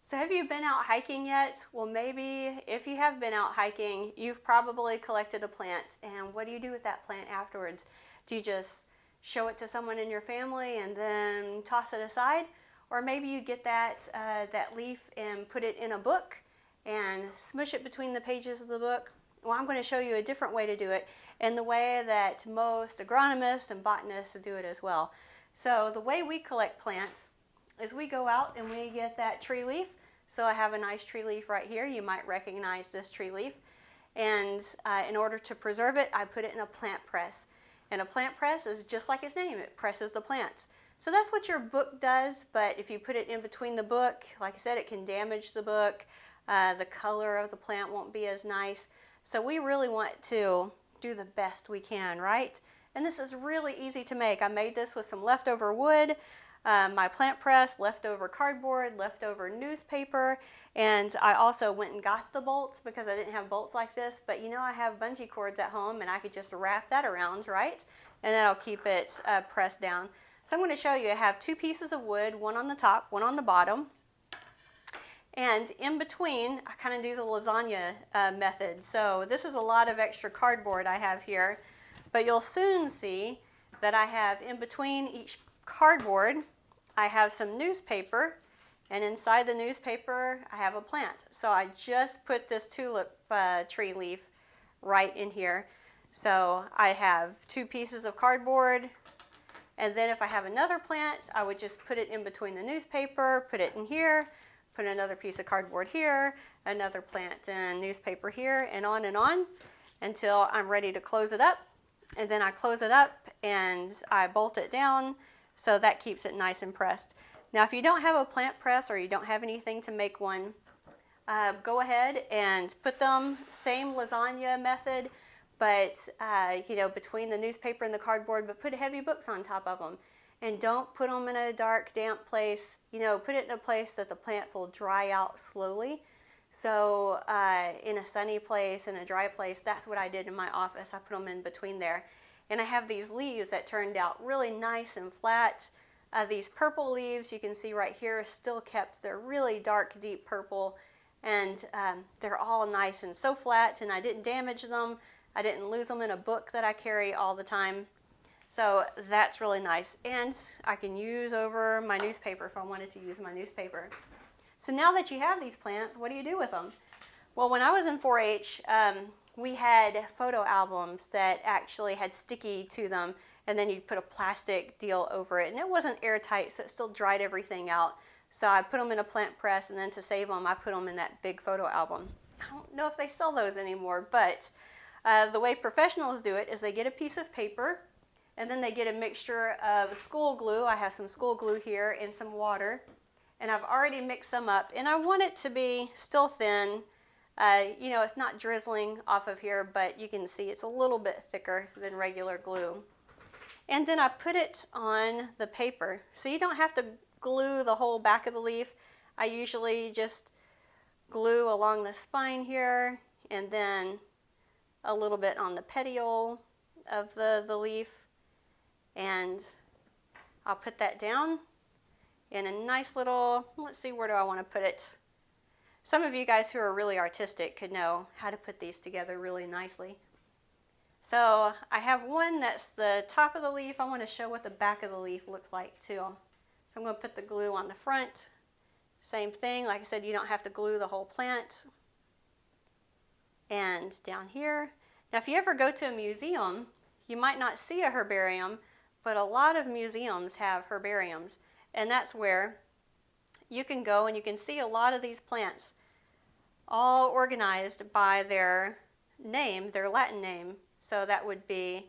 So have you been out hiking yet? Well, maybe if you have been out hiking, you've probably collected a plant. And what do you do with that plant afterwards? Do you just show it to someone in your family and then toss it aside? Or maybe you get that leaf and put it in a book and smush it between the pages of the book. Well, I'm going to show you a different way to do it, and the way that most agronomists and botanists do it as well. So the way we collect plants is we go out and we get that tree leaf. So I have a nice tree leaf right here. You might recognize this tree leaf. And in order to preserve it, I put it in a plant press. And a plant press is just like its name. It presses the plants. So that's what your book does, but if you put it in between the book, like I said, it can damage the book. The color of the plant won't be as nice. So we really want to do the best we can, right? And this is really easy to make. I made this with some leftover wood, my plant press, leftover cardboard, leftover newspaper, and I also went and got the bolts because I didn't have bolts like this, but you know I have bungee cords at home and I could just wrap that around, right? And that'll keep it pressed down. So I'm going to show you, I have two pieces of wood, one on the top, one on the bottom. And in between, I kind of do the lasagna method. So this is a lot of extra cardboard I have here, but you'll soon see that I have in between each cardboard, I have some newspaper, and inside the newspaper, I have a plant. So I just put this tulip tree leaf right in here. So I have two pieces of cardboard, and then if I have another plant, I would just put it in between the newspaper, put it in here, put another piece of cardboard here, another plant and newspaper here, and on until I'm ready to close it up. And then I close it up and I bolt it down, so that keeps it nice and pressed. Now if you don't have a plant press or you don't have anything to make one, go ahead and put them, same lasagna method, but between the newspaper and the cardboard, but put heavy books on top of them. And don't put them in a dark, damp place. Put it in a place that the plants will dry out slowly. So in a sunny place, in a dry place, that's what I did in my office. I put them in between there. And I have these leaves that turned out really nice and flat. These purple leaves you can see right here are still kept. They're really dark, deep purple. And they're all nice and so flat, and I didn't damage them. I didn't lose them in a book that I carry all the time. So that's really nice. And I can use over my newspaper if I wanted to use my newspaper. So now that you have these plants, what do you do with them? Well, when I was in 4-H, we had photo albums that actually had sticky to them, and then you'd put a plastic deal over it. And it wasn't airtight, so it still dried everything out. So I put them in a plant press, and then to save them, I put them in that big photo album. I don't know if they sell those anymore, but the way professionals do it is they get a piece of paper, and then they get a mixture of school glue. I have some school glue here and some water, and I've already mixed them up. And I want it to be still thin. It's not drizzling off of here, but you can see it's a little bit thicker than regular glue. And then I put it on the paper. So you don't have to glue the whole back of the leaf. I usually just glue along the spine here, and then a little bit on the petiole of the leaf. And I'll put that down in a nice little, let's see, where do I want to put it? Some of you guys who are really artistic could know how to put these together really nicely. So I have one that's the top of the leaf. I want to show what the back of the leaf looks like too. So I'm going to put the glue on the front. Same thing, like I said, you don't have to glue the whole plant. And down here. Now if you ever go to a museum, you might not see a herbarium, but a lot of museums have herbariums. And that's where you can go and you can see a lot of these plants all organized by their name, their Latin name. So that would be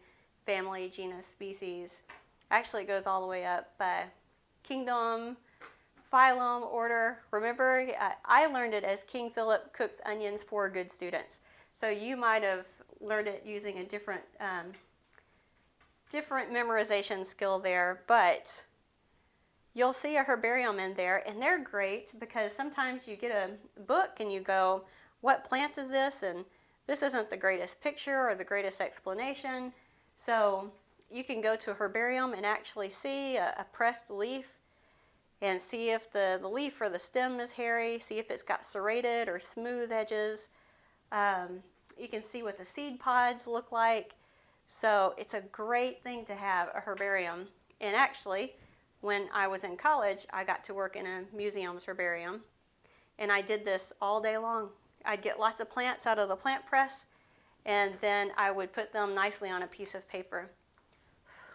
family, genus, species. Actually, it goes all the way up kingdom, phylum, order. Remember, I learned it as King Philip cooks onions for good students. So you might have learned it using a different memorization skill there, but you'll see a herbarium in there, and they're great because sometimes you get a book and you go, what plant is this? And this isn't the greatest picture or the greatest explanation. So you can go to a herbarium and actually see a pressed leaf, and see if the leaf or the stem is hairy, see if it's got serrated or smooth edges. You can see what the seed pods look like. So it's a great thing to have a herbarium. And actually, when I was in college, I got to work in a museum's herbarium. And I did this all day long. I'd get lots of plants out of the plant press, and then I would put them nicely on a piece of paper.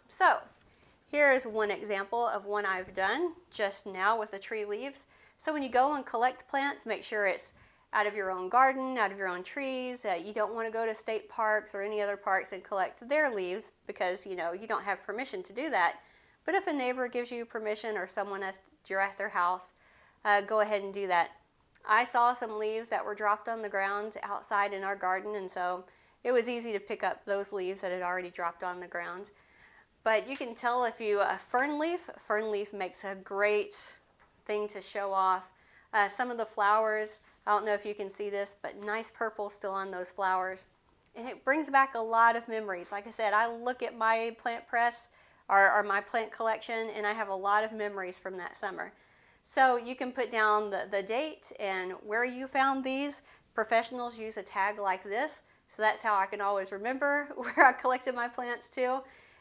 So here is one example of one I've done just now with the tree leaves. So when you go and collect plants, make sure it's out of your own garden, out of your own trees. You don't want to go to state parks or any other parks and collect their leaves because you don't have permission to do that. But if a neighbor gives you permission or someone you're at their house, go ahead and do that. I saw some leaves that were dropped on the ground outside in our garden, and so it was easy to pick up those leaves that had already dropped on the ground. But you can tell if you fern leaf makes a great thing to show off. Some of the flowers, I don't know if you can see this, but nice purple still on those flowers. And it brings back a lot of memories. Like I said, I look at my plant press or my plant collection, and I have a lot of memories from that summer. So you can put down the date and where you found these. Professionals use a tag like this, so that's how I can always remember where I collected my plants too.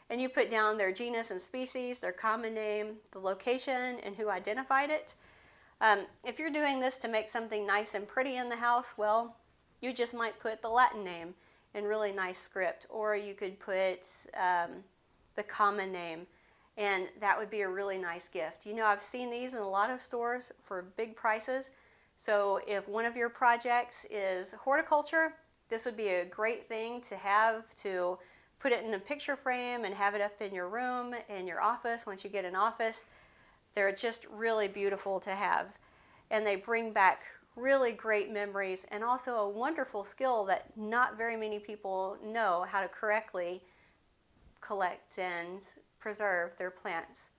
And you put down their genus and species, their common name, the location, and who identified it. If you're doing this to make something nice and pretty in the house, well, you just might put the Latin name in really nice script, or you could put the common name, and that would be a really nice gift. I've seen these in a lot of stores for big prices, so if one of your projects is horticulture, this would be a great thing to have to put it in a picture frame and have it up in your room, in your office, once you get an office. They're just really beautiful to have, and they bring back really great memories and also a wonderful skill that not very many people know how to correctly collect and preserve their plants.